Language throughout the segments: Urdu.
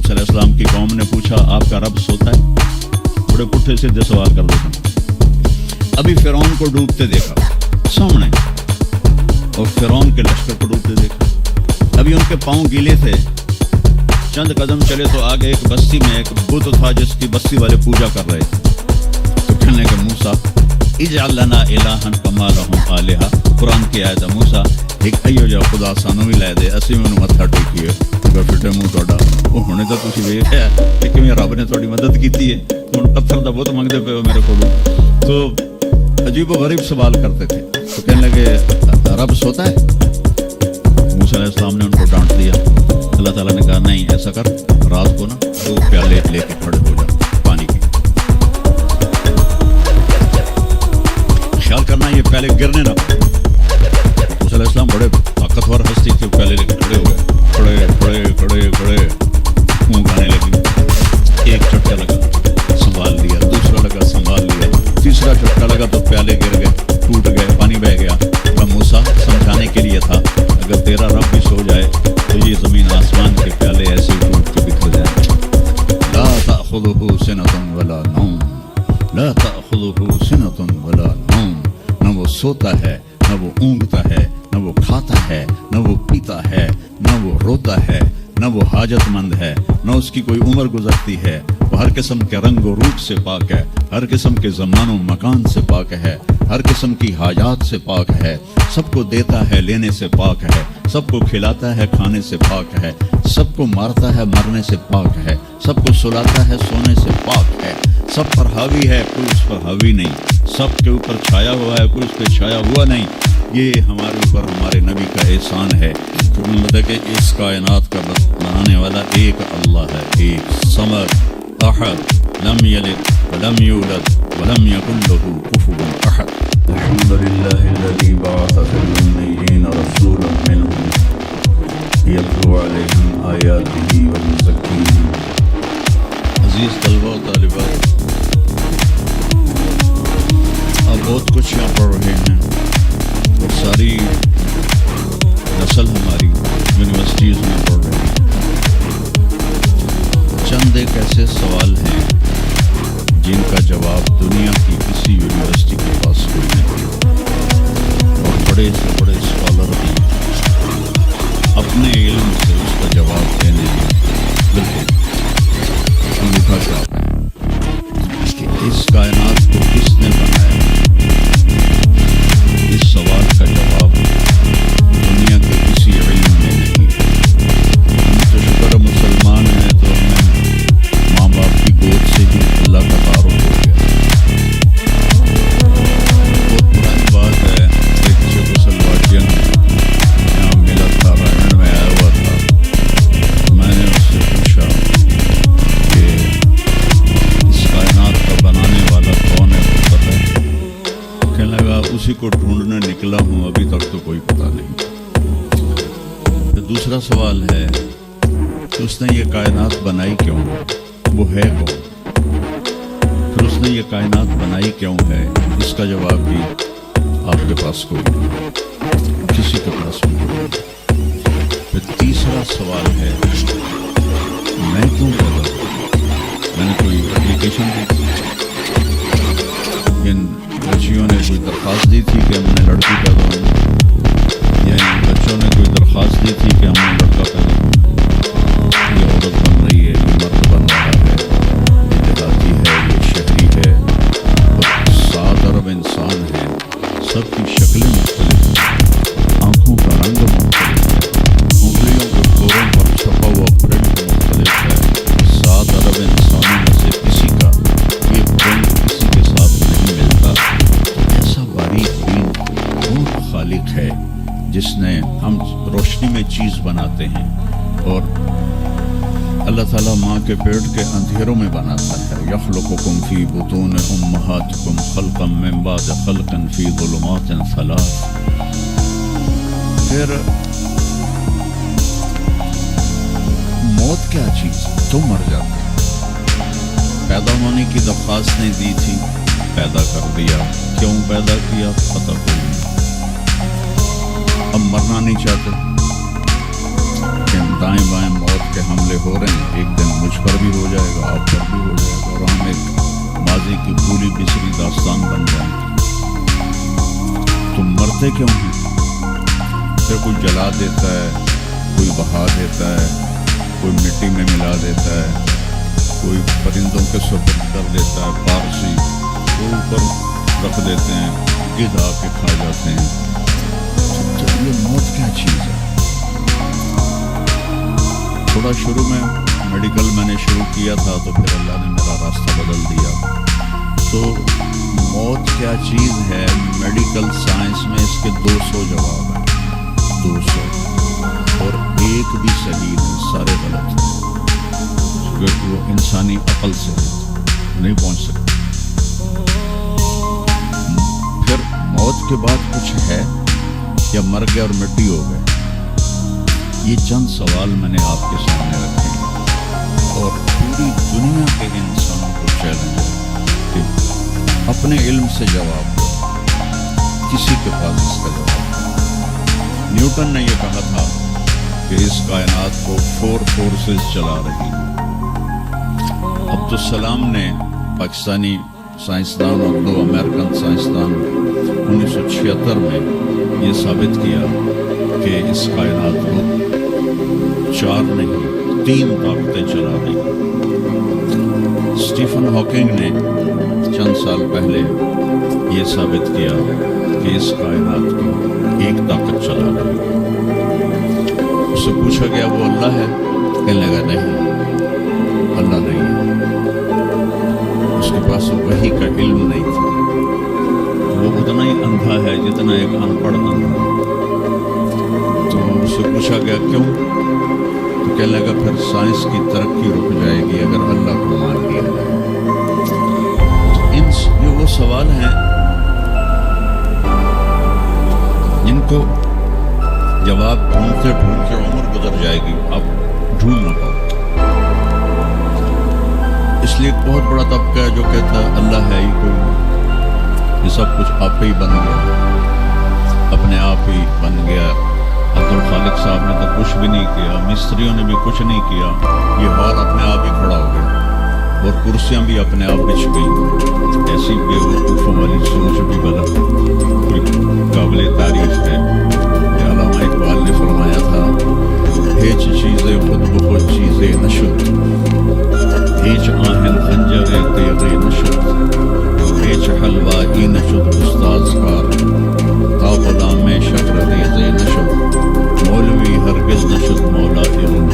موسیٰ علیہ السلام کی قوم نے پوچھا آپ کا رب سوتا ہے؟ بڑے پٹھے سیدھے سوال کر دیتا. ابھی فرعون کو ڈوبتے دیکھا سامنے, اور فرعون کے لشکر کو ڈوبتے دیکھا. ابھی ان کے پاؤں گیلے تھے, چند قدم چلے تو آگے ایک بستی میں ایک بت تھا جس کی بستی والے پوجا کر رہے تھے. تو کہنے کہ موسیٰ اجعل لنا الہا کما لہم آلہہ, قرآن کی آیت ہے, موسیٰ ایک ایو جا خدا سانو بھی لے دے, اسی میں انہوں متھا ٹیکیے. فٹے منہ توڑا وہ ہونے تو تسی ویکھیا کہ کیویں رب نے تہاڈی مدد کیتی ہے, ہن پتھر دا بت منگدے پئے ہو میرے کولوں. تو عجیب و غریب سوال کرتے تھے. تو کہنے لگے رب سوتا ہے؟ موسیٰ علیہ السلام نے ان کو ڈانٹ دیا. اللہ تعالیٰ نے کہا نہیں, ایسا کر رات کو نا 2 پیالے لے کے کھڑے ہو جا پانی کے, خیال کرنا یہ پیالے گرنے نہ پڑے. موسیٰ علیہ السلام بڑے طاقتور ہستی تھے, پیالے لے کے کھڑے ہو گئے, کھڑے اونگ آنے لگی. ایک چٹکا لگا سنبھال لیا, دوسرا لگا سنبھال لیا, تیسرا چٹکا لگا تو پیالے گر گئے, ٹوٹ گئے, پانی بہہ گیا. موسیٰ سمجھانے کے لیے تھا اگر تیرا رب بھی سو جائے تو یہ زمین آسمان کے پیالے ایسے ٹوٹ کے بکھر جائیں. لا تأخذہ سنۃ ولا نوم, لا تأخذہ سنۃ ولا نوم. نہ وہ سوتا ہے, نہ وہ اونگتا ہے, نہ وہ کھاتا ہے, نہ وہ پیتا ہے, نہ وہ روتا ہے, نہ وہ حاجت مند ہے, نہ اس کی کوئی عمر گزرتی ہے. وہ ہر قسم کے رنگ و روپ سے پاک ہے, ہر قسم کے زمان و مکان سے پاک ہے, ہر قسم کی حاجات سے پاک ہے. سب کو دیتا ہے, لینے سے پاک ہے, سب کو کھلاتا ہے, کھانے سے پاک ہے, سب کو مارتا ہے, مرنے سے پاک ہے, سب کو سلاتا ہے, سونے سے پاک ہے. سب پر حاوی ہے, کوئی اس پر حاوی نہیں, سب کے اوپر چھایا ہوا ہے, کوئی اس پہ چھایا ہوا نہیں. یہ ہمارے اوپر ہمارے نبی کا احسان ہے کہ اس کائنات کا بنانے والا ایک اللہ ہے, ایک صمد احد, لم یلد ولم یولد ولم یکن له کفوا احد. الحمد للہ الذی بعث فی الأمیین رسولا منهم یتلو علیہم آیاتہ ویزکیہم. عزیز طلبہ و طالبات, آپ بہت کچھ یہاں پڑھ رہے ہیں اور ساری نسل ہماری یونیورسٹیز میں پڑھ رہی ہے. چند ایک ایسے سوال ہیں جن کا جواب دنیا کی کسی یونیورسٹی کے پاس کوئی نہیں, اور بڑے سے بڑے اسکالر بھی اپنے علم سے اس کا جواب دینے میں بالکل انگوٹھا چاپ ہے کہ اس کائنات کو کس نے بنایا. اس سوال کا جواب دنیا کے کسی علم میں نہیں. ہم تو شکر مسلمان ہیں تو ہمیں ماں باپ کی گود سے ہی اللہ کا تعارف ہو گیا. بہت پرانی بات ہے, ایک شیخ سلواٹین یہاں ملا تھا, رائمنڈ میں آیا ہوا تھا. میں نے اس سے پوچھا کہ اس کائنات کا بنانے والا کون ہے, پتہ ہے؟ کہنے لگا اسی کو ڈھونڈنے نکلا ہوں, ابھی تک تو کوئی پتہ نہیں. دوسرا سوال ہے کہ اس نے یہ کائنات بنائی کیوں, وہ ہے کون؟ پھر اس نے یہ کائنات بنائی کیوں ہے, اس کا جواب بھی آپ کے پاس کوئی نہیں, کسی کے پاس بھی نہیں. پھر تیسرا سوال ہے میں کیوں پیدا ہوں. میں نے کوئی اپلیکیشن دی تھی, ان بچیوں نے کوئی درخواست دی تھی کہ ہم نے لڑکی پیدا ہونا, یا ان بچوں نے کوئی درخواست دی تھی کہ ہم نے لڑکا پیدا ہونا. یہ عورت بن رہی ہے, یہ مرد بن رہا ہے, یہ دیہاتی ہے, یہ شہری ہے, اور 7 ارب انسان ہیں, سب کی شکلیں مختلف ہیں, آنکھوں کا رنگ مختلف ہے, انگلیوں کے پوروں پر چھپا ہوا پرنٹ مختلف ہے. 7 ارب انسانوں میں سے کسی کا یہ پرنٹ کسی کے ساتھ نہیں ملتا. ایسا باریک بین کون خالق ہے جس نے, ہم روشنی میں چیز بناتے ہیں اور اللہ تعالیٰ ماں کے پیٹ کے اندھیروں میں بناتا ہے. یخلقکم فی بطون امہاتکم خلقا من بعد خلق فی ظلمات 3. پھر موت کیا چیز, تم مر جاتے. پیدا ہونے کی درخواست نہیں دی تھی, پیدا کر دیا. کیوں پیدا کیا پتہ کوئی نہیں. اب مرنا نہیں چاہتے, کہ دائیں بائیں موت کے حملے ہو رہے ہیں، ایک دن مجھ پر بھی ہو جائے گا، آپ پر بھی ہو جائے گا، اور ہم ایک ماضی کی پوری بسری داستان بن جائیں گے۔ تم مرتے کیوں ہیں؟ پھر کوئی جلا دیتا ہے، کوئی بہا دیتا ہے، کوئی مٹی میں ملا دیتا ہے، کوئی پرندوں کے سپرد کر دیتا ہے، پارسی وہ اوپر رکھ دیتے ہیں، گدھ آ کے کھا جاتے ہیں۔ تو یہ موت کیا چیز ہے؟ تھوڑا شروع میں میڈیکل میں نے شروع کیا تھا، تو پھر اللہ نے میرا راستہ بدل دیا۔ تو موت کیا چیز ہے؟ میڈیکل سائنس میں اس کے 200 جواب ہیں، 200، اور ایک بھی صحیح نہیں، سارے غلط ہیں، کیونکہ وہ انسانی عقل سے نہیں پہنچ سکتے۔ پھر موت کے بعد کچھ ہے یا مر گئے اور مٹی ہو گئے؟ یہ چند سوال میں نے آپ کے سامنے رکھے ہیں، اور پوری دنیا کے انسانوں کو چیلنج ہے کہ اپنے علم سے جواب دو، کسی کے پاس اس کا جواب نہیں۔ نیوٹن نے یہ کہا تھا کہ اس کائنات کو 4 فورسز چلا رہی ہیں۔ عبدالسلام نے، پاکستانی سائنسدان اور 2 امریکن سائنسدان، 1976 میں یہ ثابت کیا کہ اس کائنات کو 4 نہیں 3 طاقتیں چلا رہی ہیں۔ اسٹیفن ہاکنگ نے چند سال پہلے یہ ثابت کیا کہ اس کائنات کو 1 طاقت چلا رہی ہے۔ اس سے پوچھا گیا وہ اللہ ہے؟ کہنے لگا نہیں، اللہ نہیں ہے۔ اس کے پاس وحی کا علم نہیں تھا، وہ اتنا ہی اندھا ہے جتنا ایک ان پڑھ اندھا۔ تو اس سے پوچھا گیا کیوں؟ تو کہنے لگا پھر سائنس کی ترقی رک جائے گی اگر اللہ کو مان لیا جائے۔ یہ وہ سوال ہیں جن کو جواب ڈھونڈتے ڈھونڈتے عمر گزر جائے گی، آپ ڈھونڈ نہ پاؤ۔ اس لیے ایک بہت بڑا طبقہ ہے جو کہتا ہے اللہ ہے ہی کوئی، یہ سب کچھ آپ ہی بن گیا، اپنے آپ ہی بن گیا۔ عبدالخالق صاحب نے تو کچھ بھی نہیں کیا، مستریوں نے بھی کچھ نہیں کیا، یہ ہال اپنے آپ ہی کھڑا ہو گیا، اور کرسیاں بھی اپنے آپ بچھ گئی۔ ایسی بیوقوفوں والی سوچ بھی غلط قابل تعریف ہے۔ علامہ اقبال نے فرمایا تھا ہیچ چیزیں خود بخود چیزیں نشد، ہیچ آہن خنجر تیغ نشد، ہیچ حلوائی نشد استاذ کار، تا غلام شکر ریز نشد، مولوی ہرگز نشد مولا علم،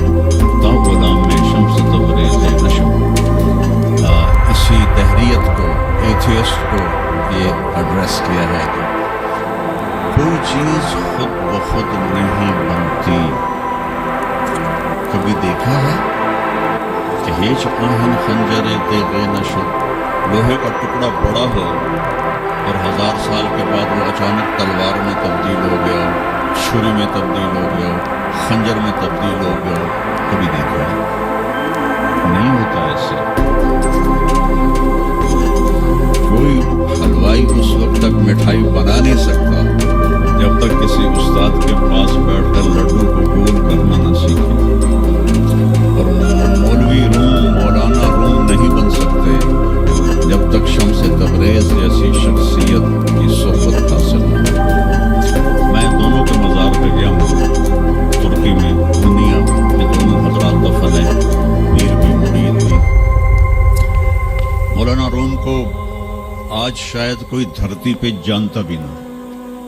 تا غلام شمس تبریز نشد۔ اسی دہریت کو، ایتھیسٹ کو یہ ایڈریس کیا ہے کہ کوئی چیز خود بخود نہیں بنتی۔ کبھی دیکھا ہے کہ ہیچ آہن خنجر تیغ نشد، لوہے کا ٹکڑا بڑا ہو اور 1000 سال کے بعد وہ اچانک تلوار میں تبدیل ہو گیا، چھری میں تبدیل ہو گیا، خنجر میں تبدیل ہو گیا؟ کبھی دیکھا ہے؟ نہیں ہوتا ایسے۔ کوئی حلوائی اس وقت تک مٹھائی بنا نہیں سکتا جب تک کسی استاد کے پاس بیٹھ کر لڈو کو گول کرنا نہ سیکھے، اور مولوی روم، مولانا روم نہیں بن سکتے جب تک شمس تبریز جیسی شخصیت کی صحبت حاصل نہ ہو۔ میں دونوں کے مزار پہ گیا ہوں، ترکی میں دنیا میں دونوں حضرات دفن ہیں، پیر بھی مرید بھی۔ مولانا روم کو آج شاید کوئی دھرتی پہ جانتا بھی نہ،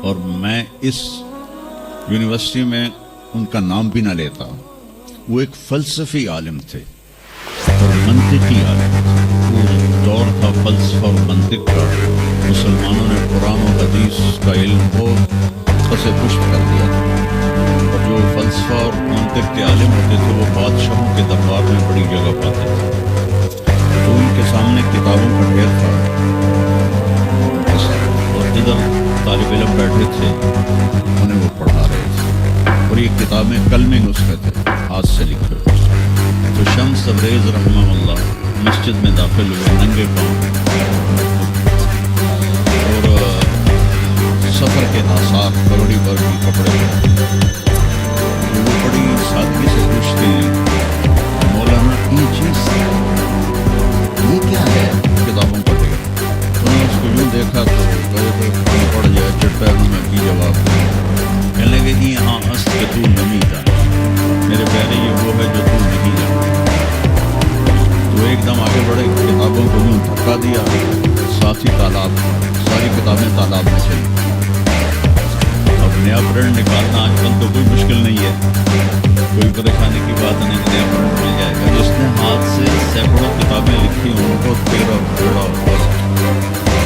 اور میں اس یونیورسٹی میں ان کا نام بھی نہ لیتا۔ وہ ایک فلسفی عالم تھے اور منطقی عالم تھے۔ وہ دور تھا فلسفہ اور منطق کا، مسلمانوں نے قرآن و حدیث کا علم بہت سے پشت کر دیا تھا، اور جو فلسفہ اور منطق کے عالم ہوتے تھے وہ بادشاہوں کے دربار میں بڑی جگہ پاتے تھے۔ تو ان کے سامنے کتابوں کا ڈھیر تھا، اور ادھر طالب علم بیٹھے تھے، انہیں وہ پڑھا رہے تھے، اور یہ کتابیں کلمی نسخے تھے، ہاتھ سے لکھے ہوئے۔ تو شمس تبریز رحمہ اللہ مسجد میں داخل ہوئے ننگے پاؤں، اور سفر کے آثار کبڑی پر بھی کپڑے تو وہ بڑی سادگی سے پوچھتے ہیں مولانا یہ چیز یہ کیا ہے؟ کتابوں پڑھ گئے تو نے اس کو یوں دیکھا تو پڑھ جائے چٹپیروں میں کی جواب کہنے لگے کہ ہاں است کہ تو نمی تھا میرے پیارے یہ وہ ہے جو تو نہیں جانتا. تو ایک دم آگے بڑھے کتابوں کو یوں دھکا دیا ساتھ ہی تالاب ساری کتابیں تالاب میں چلی. اب نیا پرنٹ نکالنا آج کل تو کوئی مشکل نہیں ہے کوئی پریشانی کی بات نہیں نیا پرنٹ مل جائے گا. جس نے ہاتھ سے سینکڑوں کتابیں لکھی ان کو تیرا گھوڑا اور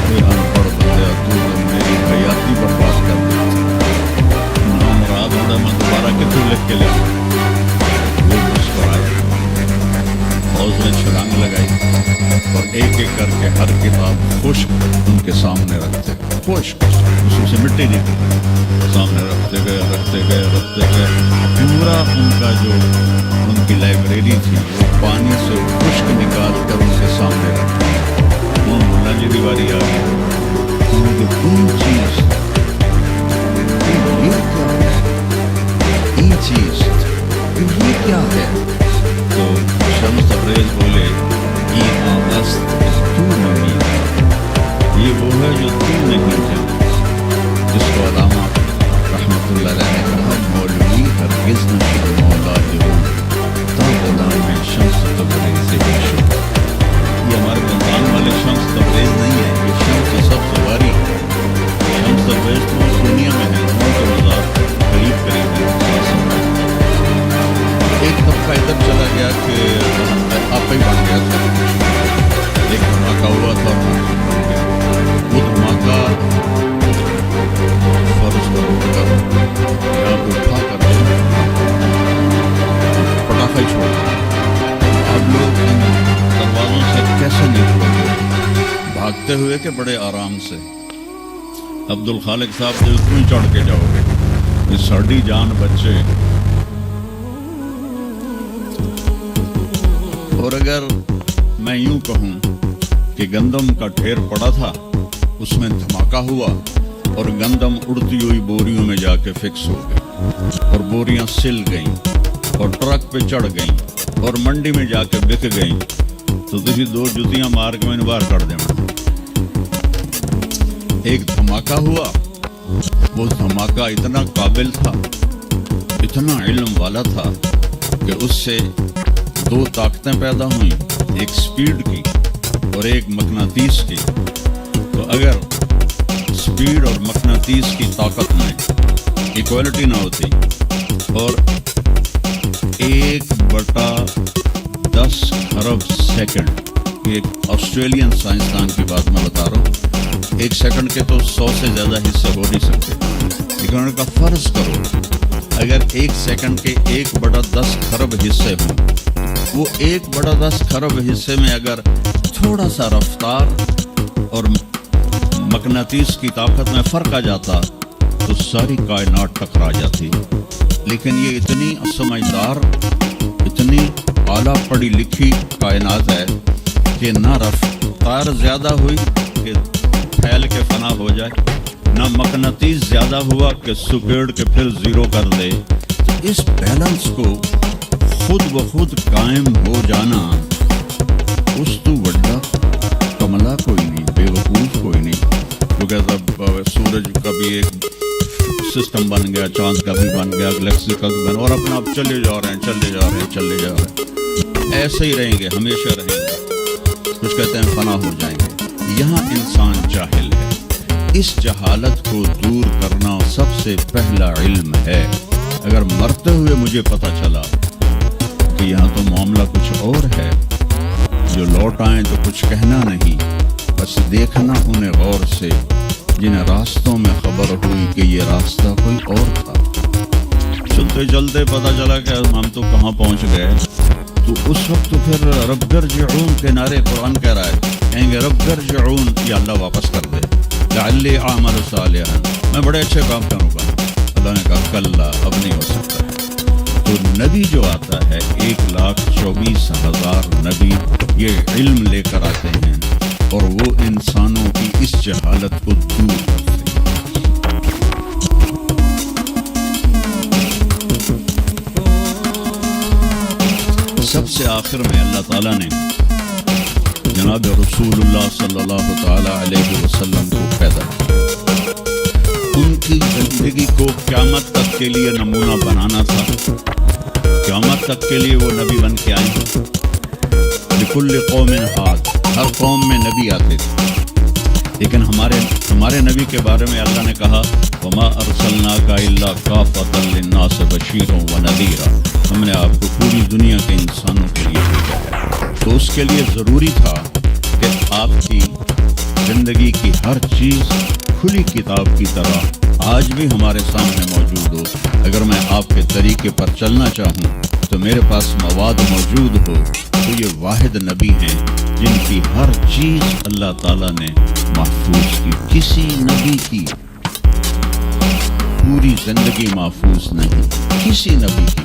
کوئی ان پڑھ بندہ تو میری حیاتی برباد کر دی نامراد ہونا میں دوبارہ کتوں لکھ کے لیا. وہ مسکرایا حوض میں چھلانگ لگائی اور ایک ایک کر کے ہر کتاب خشک ان کے سامنے رکھتے خشک اس سے مٹی نکلتی سامنے رکھتے گئے پورا ان کا جو ان کی لائبریری تھی وہ پانی سے خشک نکال کر ان کے سامنے رکھتے. ملا جی کی باری آ گئی چیز یہ کیا ہے؟ تو شمس تبریز بولے یہ وہ ہے جو تو نہیں جانتا. جس کو علامہ رحمۃ اللہ علیہ نے کہا مولوی ہرگز نشد مولا جو تا غلام ہے شمس تبریز سے شد. یہ ہمارے خاندان والے شمس تبریز نہیں ہے یہ شمس سب سواری شمس تبریز تو اس دنیا میں ہے ان کے مزار قریب ہے. ایک طبقہ ادھر چلا گیا کہ آپ ہی بن گیا تھا ایک دھماکہ ہوا تھا وہ دھماکہ فرض کر یا اٹھا کر پٹاخے چھوڑ اب لوگ ان دروازوں سے کیسے نکلیں گے بھاگتے ہوئے کہ بڑے آرام سے. عبدالخالق صاحب جو تم چڑھ کے جاؤ گے یہ ساڑی جان بچے. اور اگر میں یوں کہوں کہ گندم کا ڈھیر پڑا تھا اس میں دھماکہ ہوا اور گندم اڑتی ہوئی بوریوں میں جا کے فکس ہو گئی اور بوریاں سل گئیں اور ٹرک پہ چڑھ گئیں اور منڈی میں جا کے بک گئیں تو تھی دو جتیاں مار کے میں نے باہر کر دیں. ایک دھماکہ ہوا وہ دھماکہ اتنا قابل تھا اتنا علم والا تھا کہ اس سے دو طاقتیں پیدا ہوئیں ایک سپیڈ کی اور ایک مقناطیس کی. تو اگر سپیڈ اور مقناطیس کی طاقت میں ایکوالٹی نہ ہوتی اور 1/10 خرب سیکنڈ ایک آسٹریلین سائنسدان کی بات میں بتا رہا ہوں ایک سیکنڈ کے تو 100 سے زیادہ حصے ہو نہیں سکتے لیکن انہوں نے کہا فرض کرو اگر ایک سیکنڈ کے 1/10 خرب حصے ہوں وہ 1/10 خرب حصے میں اگر تھوڑا سا رفتار اور مقناطیس کی طاقت میں فرق آ جاتا تو ساری کائنات ٹکرا جاتی. لیکن یہ اتنی سمجھدار اتنی اعلیٰ پڑھی لکھی کائنات ہے کہ نہ رفتار زیادہ ہوئی کہ پھیل کے فنا ہو جائے نہ مقناطیس زیادہ ہوا کہ سپیڑ کے پھر زیرو کر دے. تو اس بیلنس کو خود بخود قائم ہو جانا اس تو بڑا کملا کوئی نہیں بے وقوف کوئی نہیں. کیونکہ سورج کا بھی ایک سسٹم بن گیا چاند کا بھی بن گیا گلیکسی کا بھی بن اور اپنا آپ چلے جا رہے ہیں ایسے ہی رہیں گے ہمیشہ رہیں گے. کچھ کہتے ہیں فنا ہو جائیں گے. یہاں انسان جاہل ہے. اس جہالت کو دور کرنا سب سے پہلا علم ہے. اگر مرتے ہوئے مجھے پتہ چلا کہ یہاں تو معاملہ کچھ اور ہے جو لوٹ آئیں تو کچھ کہنا نہیں بس دیکھنا انہیں غور سے جنہیں راستوں میں خبر ہوئی کہ یہ راستہ کوئی اور تھا. چلتے چلتے پتہ چلا کہ ہم تو کہاں پہنچ گئے. تو اس وقت تو پھر رب ارجعون کے نعرے قرآن کہہ رہا ہے کہیں گے رب ارجعون یا اللہ واپس کر دے لعلی اعمل صالحا میں بڑے اچھے کام کروں گا. اللہ نے کہا کلا اب نہیں ہو سکتا ہے. تو نبی جو آتا ہے 1,24,000 نبی یہ علم لے کر آتے ہیں اور وہ انسانوں کی اس جہالت کو دور کرتے ہیں. سب سے آخر میں اللہ تعالیٰ نے جناب رسول اللہ صلی اللہ تعالیٰ علیہ وسلم کو پیدا کیا. ان کی زندگی کو قیامت تک کے لیے نمونہ بنانا تھا. قیامت تک کے لیے وہ نبی بن کے آئے. لکل قوم ہاد، ہر قوم میں نبی آتے تھے، لیکن ہمارے نبی کے بارے میں اللہ نے کہا وما ارسلناک الا کافۃ للناس بشیرا ونذیرا، ہم نے آپ کو پوری دنیا کے انسانوں کے لیے بھیجا ہے. تو اس کے لیے ضروری تھا کہ آپ کی زندگی کی ہر چیز کھلی کتاب کی طرح آج بھی ہمارے سامنے موجود ہو. اگر میں آپ کے طریقے پر چلنا چاہوں تو میرے پاس مواد موجود ہو. تو یہ واحد نبی ہیں جن کی ہر چیز اللہ تعالیٰ نے محفوظ کی. کسی نبی کی پوری زندگی محفوظ نہیں، کسی نبی کی.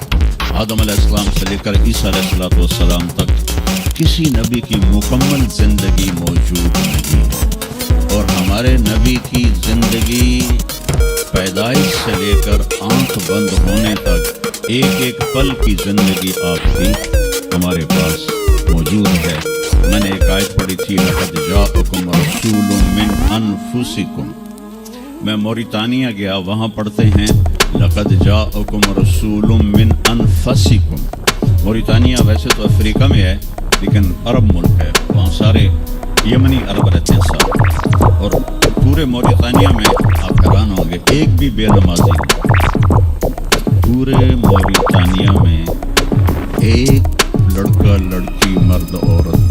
آدم علیہ السلام سے لے کر عیسیٰ علیہ السلام تک کسی نبی کی مکمل زندگی موجود نہیں ہے. اور ہمارے نبی کی زندگی پیدائش سے لے کر آنکھ بند ہونے تک ایک ایک پل کی زندگی آپ کی ہمارے پاس موجود ہے. میں نے ایک آیت پڑھی تھی لقد جاءکم رسول من انفسکم. میں موریتانیہ گیا، وہاں پڑھتے ہیں لقد جاءکم رسول من انفسکم. موریتانیہ ویسے تو افریقہ میں ہے لیکن عرب ملک ہے، وہاں سارے یمنی عرب رہتے ہیں سارے. اور پورے موریتانیہ میں آپ حیران ہوں گے ایک بھی بے نمازی نہیں. پورے موریتانیہ میں ایک لڑکا لڑکی مرد عورت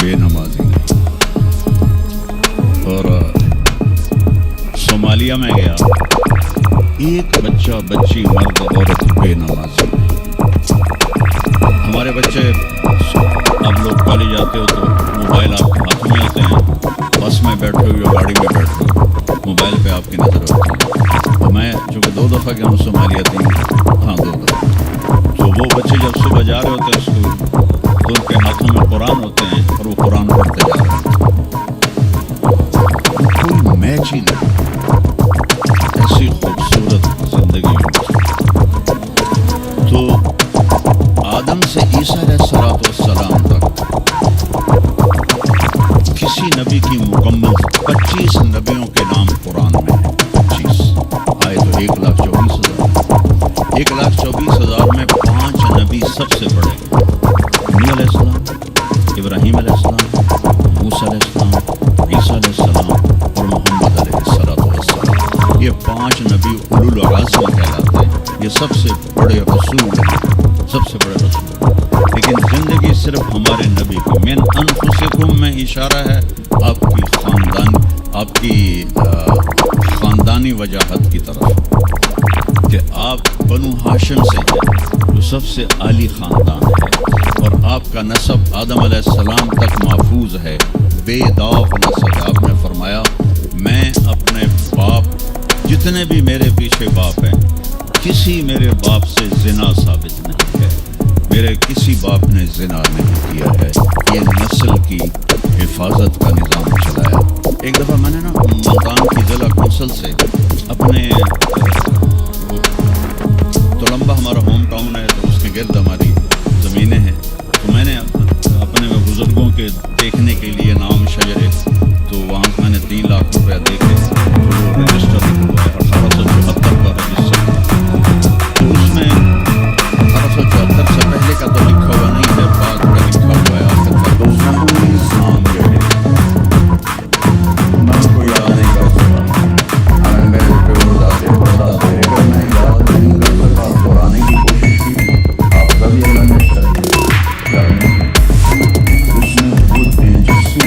بے نمازی نہیں. اور صومالیہ میں گیا، ایک بچہ بچی مرد عورت بے نمازی. ہمارے بچے اب لوگ کالج جاتے ہو تو موبائل آپ کے ہاتھ میں ہوتے ہیں، بس میں بیٹھو یا گاڑی میں بیٹھو موبائل پہ آپ کی نظر ہوتی ہے. تو میں چونکہ 2 دفعہ گیا ہوں صومالیہ 2 دفعہ، تو وہ بچے جب صبح جا رہے ہوتے ہیں اسکول تو ان کے ہاتھوں میں قرآن ہوتے ہیں اور وہ قرآن پڑھتے جا رہے ہیں. کوئی میچ ہی نہیں، ایسی خوبصورت زندگی ہوتی. تو آدم سے عیسیٰ علیہ السلام تک کسی نبی کی مکمل 25 نبیوں کے نام قرآن میں ہیں. 25 آئے تو 1,24,000. 1,24,000 میں 5 نبی سب سے بڑے، نوح علیہ السلام، ابراہیم علیہ السلام، موسیٰ علیہ السلام، عیسیٰ علیہ السلام اور محمد علیہ السلام. یہ 5 نبی اولو العزم کہلاتے ہیں. یہ سب سے بڑے رسول ہیں، سب سے بڑے رسول. لیکن زندگی صرف ہمارے نبی کی. من انفسکم میں اشارہ ہے آپ کی خاندانی وجاہت کی طرف کہ آپ بنو ہاشم سے ہیں جو سب سے عالی خاندان ہے، اور آپ کا نسب آدم علیہ السلام تک محفوظ ہے. بے داغ نسب ہے. آپ نے فرمایا میں اپنے باپ، جتنے بھی میرے پیچھے باپ ہیں، کسی میرے باپ سے زنا ثابت نہیں ہے. میرے کسی باپ نے زنا نہیں کیا ہے. یہ نسل کی حفاظت کا نظام چلایا. ایک دفعہ میں نے ملتان کی ضلع کونسل سے اپنے تلمبہ ہمارا ہوم ٹاؤن ہے تو اس کے گرد ہماری زمینیں ہیں، تو میں نے اپنے بزرگوں کے دیکھنے کے لیے نام شجرے، تو وہاں میں نے 3 لاکھ روپیہ دیکھے. تو وہ رجسٹر ہوا ہے 1874 کا رجسٹر. تو اس میں 1874 سے پہلے کا تو لکھا ہوا نہیں ہے، بعد کا لکھا ہوا ہے آخر کا. تو اس میں کوئی نام جو ہے میں کو یاد نہیں کر سکتا. اگر میرے پہ بتاتے اگر میں یاد نہیں کر سکتا تو آنے کی کوشش کی آپ کبھی اللہ نے کریں. اس میں خود دلچسپی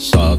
7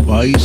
22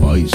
22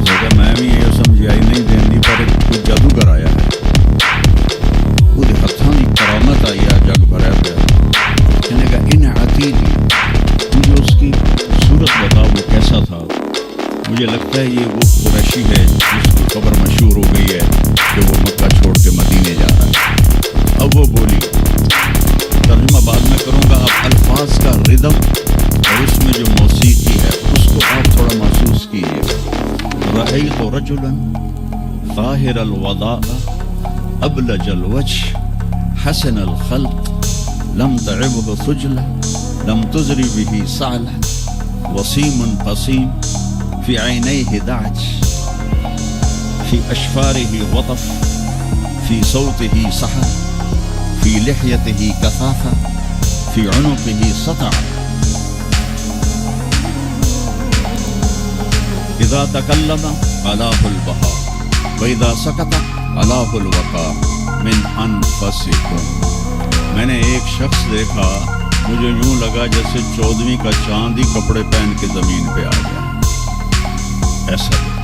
لیکن میں بھی یہ سمجھائی نہیں دینی پر کوئی جادو کر آیا ہے وہ ہاتھوں کی کرامت آئی ہے جگ بھرا پیا کہنے کا ان عتیدی مجھے اس کی صورت بتاؤ وہ کیسا تھا مجھے لگتا ہے یہ وہ قریشی ہے جس کی خبر مشہور ہو گئی ہے کہ وہ مکہ چھوڑ کے مدینے جا رہا ہے اب وہ بولی ترجمہ بعد میں کروں گا آپ الفاظ کا ردم اور اس میں جو موسیقی ہے اس کو آپ تھوڑا محسوس کیجیے رأیت رجلا ظاہر الوداع ابلج الوجه حسن الخلق لم تعبه ثجلة لم تزر به صعلة وسيم قصيم في عينيه دعج في أشفاره وطف في صوته سحر في لحيته كثافة في عنقه سطع إذا تكلم علاه البهاء وإذا سكت علاه الوقار من أنفسكم میں نے ایک شخص دیکھا مجھے یوں لگا جیسے 14ویں کا چاند ہی کپڑے پہن کے زمین پہ آ گیا ایسا